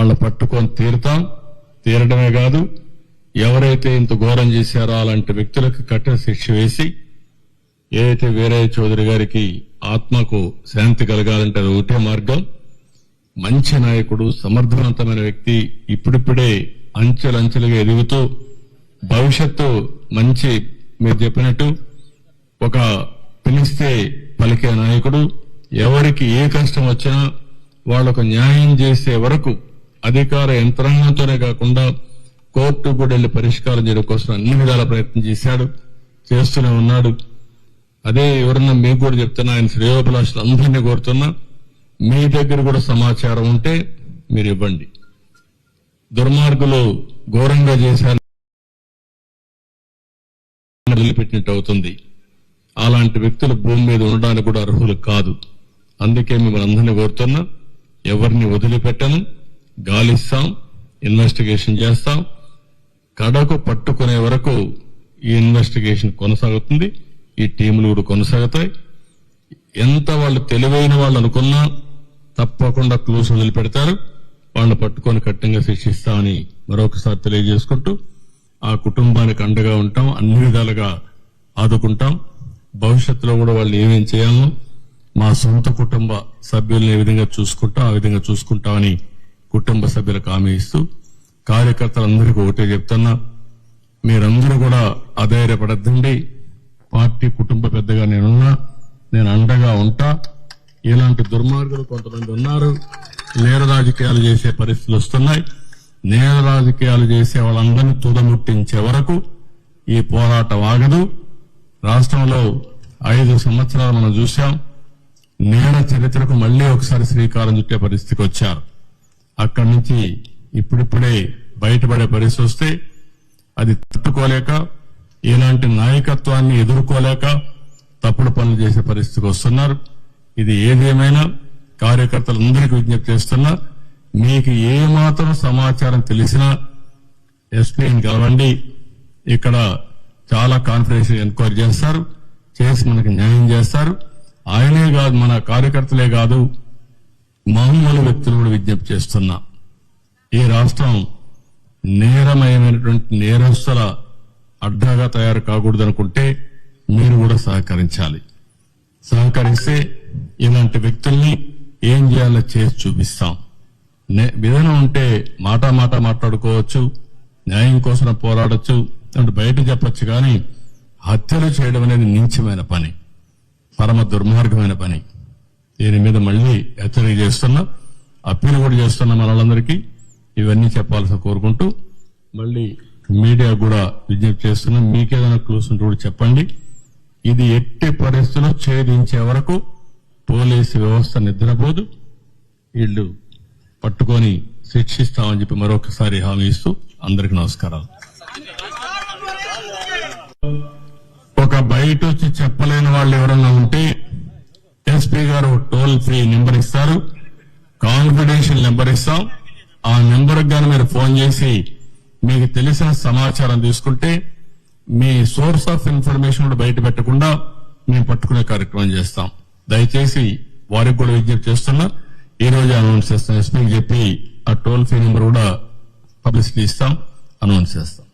వాళ్ళ పట్టుకొని తీరడమే కాదు, ఎవరైతే ఇంత ఘోరం చేశారో అలాంటి వ్యక్తులకు కఠిన శిక్ష వేసి, ఏదైతే వీరయ్య చౌదరి గారికి ఆత్మకు శాంతి కలగాలంటే అది ఒకటే మార్గం. మంచి నాయకుడు, సమర్థవంతమైన వ్యక్తి, ఇప్పుడిప్పుడే అంచెలంచెలుగా ఎదుగుతూ భవిష్యత్తు మంచి, మీరు చెప్పినట్టు ఒక పిలిస్తే పలికే నాయకుడు, ఎవరికి ఏ కష్టం వచ్చినా వాళ్లకు న్యాయం చేసే వరకు అధికార యంత్రాంగంతోనే కాకుండా కోర్టు కూడా వెళ్లి పరిష్కారం చేయడం కోసం అన్ని విధాల ప్రయత్నం చేస్తూనే ఉన్నాడు. అదే ఎవరన్నా మీకు కూడా చెప్తున్నా, ఆయన శ్రేయోభిలాషులు అందరినీ కోరుతున్నా, మీ దగ్గర కూడా సమాచారం ఉంటే మీరు ఇవ్వండి. దుర్మార్గులు ఘోరంగా చేశారు వదిలిపెట్టినట్టు అవుతుంది. అలాంటి వ్యక్తులు భూమి మీద ఉండడానికి కూడా అర్హులు కాదు. అందుకే మిమ్మల్ని అందరినీ కోరుతున్నా, ఎవరిని వదిలిపెట్టను, గాలిస్తాం, ఇన్వెస్టిగేషన్ చేస్తాం, కడకు పట్టుకునే వరకు ఈ ఇన్వెస్టిగేషన్ కొనసాగుతుంది. ఈ టీములు కూడా కొనసాగుతాయి. ఎంత వాళ్ళు తెలివైన వాళ్ళు అనుకున్నా తప్పకుండా క్లూస్ వదిలిపెడతారు. వాళ్ళని పట్టుకొని కఠినంగా శిక్షిస్తామని మరొకసారి తెలియజేసుకుంటూ, ఆ కుటుంబానికి అండగా ఉంటాం, అన్ని విధాలుగా ఆదుకుంటాం. భవిష్యత్తులో కూడా వాళ్ళు ఏమేం చేయాలో మా సొంత కుటుంబ సభ్యులను ఏ విధంగా చూసుకుంటాం ఆ విధంగా చూసుకుంటామని కుటుంబ సభ్యులకు హామీ ఇస్తూ, కార్యకర్తలందరికీ ఒకటే చెప్తున్నా, మీరందరూ కూడా అధైర్యపడద్దండి. పార్టీ కుటుంబ పెద్దగా నేను అండగా ఉంటా. ఇలాంటి దుర్మార్గులు కొంతమంది ఉన్నారు, నేర రాజకీయాలు చేసే పరిస్థితులు వస్తున్నాయి. నేర రాజకీయాలు చేసే వాళ్ళందరినీ తుదముట్టించే వరకు ఈ పోరాటం ఆగదు. రాష్ట్రంలో 5 సంవత్సరాలు మనం చూశాం. నేర చరిత్రకు మళ్లీ ఒకసారి శ్రీకారం చుట్టే పరిస్థితికి వచ్చారు. అక్కడి నుంచి ఇప్పుడిప్పుడే బయటపడే పరిస్థితి వస్తే అది తట్టుకోలేక, ఇలాంటి నాయకత్వాన్ని ఎదుర్కోలేక తప్పుడు పనులు చేసే పరిస్థితికి వస్తున్నారు. ఇది ఏదేమైనా కార్యకర్తలందరికీ విజ్ఞప్తి చేస్తున్నా, మీకు ఏమాత్రం సమాచారం తెలిసినా ఎస్పీని కలవండి. ఇక్కడ చాలా కాన్ఫిడెన్షియల్ ఎంక్వైరీ చేస్తారు, చేసి మనకి న్యాయం చేస్తారు. ఆయనే కాదు, మన కార్యకర్తలే కాదు, మామూలు వ్యక్తులు కూడా విజ్ఞప్తి చేస్తున్నా, ఈ రాష్ట్రం నేరమయమైనటువంటి నేరస్తుల అడ్డాగా తయారు కాకూడదనుకుంటే మీరు కూడా సహకరించాలి. సహకరిస్తే ఇలాంటి వ్యక్తుల్ని ఏం చేయాలో చేసి చూపిస్తాం. విధానం ఉంటే మాట మాట్లాడుకోవచ్చు, న్యాయం కోసం పోరాడొచ్చు, అంటే బయట చెప్పొచ్చు. కానీ హత్యలు చేయడం అనేది నీచమైన పని, పరమ దుర్మార్గమైన పని. దీని మీద మళ్లీ హెచ్చరిక చేస్తున్నా, అప్పీల్ కూడా చేస్తున్నా మనలందరికీ. ఇవన్నీ చెప్పాల్సిన కోరుకుంటూ మళ్లీ మీడియా కూడా విజ్ఞప్తి చేస్తున్నా, మీకేదైనా క్లూస్ ఉంటే కూడా చెప్పండి. ఇది ఎట్టి పరిస్థితుల్లో ఛేదించే వరకు పోలీసు వ్యవస్థ నిద్రపోదు. వీళ్లు పట్టుకొని శిక్షిస్తామని చెప్పి మరొకసారి హామీ ఇస్తూ అందరికీ నమస్కారాలు. ఒక బయట వచ్చి చెప్పలేని వాళ్ళు ఎవరన్నా ఉంటే ఎస్పీ గారు టోల్ ఫ్రీ నెంబర్ ఇస్తారు, కాన్ఫిడెన్షియల్ నెంబర్ ఇస్తాం. ఆ నెంబర్ గాని మీరు ఫోన్ చేసి మీకు తెలిసిన సమాచారం తీసుకుంటే మీ సోర్స్ ఆఫ్ ఇన్ఫర్మేషన్ కూడా బయట పెట్టకుండా మేము పట్టుకునే కార్యక్రమం చేస్తాం. దయచేసి వారికి కూడా విజ్ఞప్తి చేస్తున్నా, ఈ రోజు అనౌన్స్ చేస్తాం. ఎస్పీకి చెప్పి ఆ టోల్ ఫ్రీ నెంబర్ కూడా పబ్లిసిటీ ఇస్తాం, అనౌన్స్ చేస్తాం.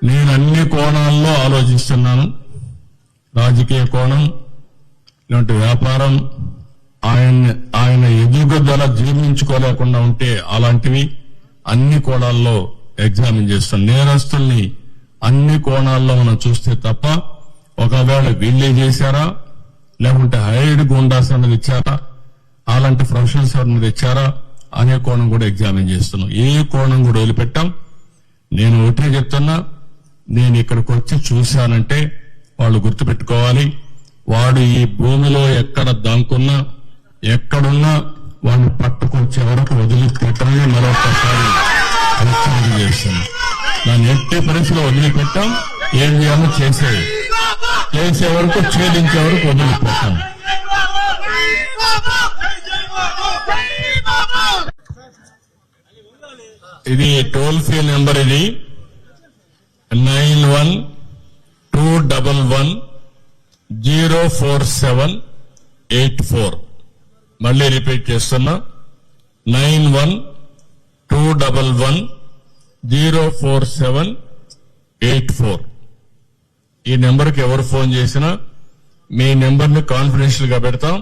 నేను అన్ని కోణాల్లో ఆలోచిస్తున్నాను. రాజకీయ కోణం, ఇలాంటి వ్యాపారం, ఆయన ఎదుగుదల జీర్ణించుకోలేకుండా ఉంటే అలాంటివి అన్ని కోణాల్లో ఎగ్జామిన్ చేస్తాం. నేరస్తుల్ని అన్ని కోణాల్లో మనం చూస్తే తప్ప, ఒకవేళ వీళ్ళే చేశారా లేకుంటే హైడ్ గుండాస్ అన్నది ఇచ్చారా, అలాంటి ప్రొఫెషనల్స్ అన్నది ఇచ్చారా అనే కోణం కూడా ఎగ్జామిన్ చేస్తున్నాం. ఏ కోణం కూడా వదిలిపెట్టాం. నేను ఒకటే చెప్తున్నా, నేను ఇక్కడికి వచ్చి చూశానంటే వాళ్ళు గుర్తుపెట్టుకోవాలి, వాడు ఈ భూమిలో ఎక్కడ దాంకున్నా ఎక్కడున్నా వాడిని పట్టుకొచ్చే వరకు వదిలిపెట్టమని మరొకసారి హెచ్చరిక చేస్తున్నాను. దాన్ని ఎట్టి పరిస్థితిలో వదిలిపెట్టాం. ఏం చేయాలో చేసే వరకు, ఛేదించే వరకు వదిలిపెట్టాం. ఇది టోల్ ఫ్రీ నెంబర్, ఇది 9121104784. మళ్లీ రిపీట్ చేస్తున్నా, 9121104784. ఈ నెంబర్కి ఎవరు ఫోన్ చేసినా మీ నెంబర్ని కాన్ఫిడెన్షియల్ గా పెడతాం.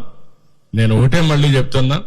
నేను ఒకటే మళ్ళీ చెప్తున్నా,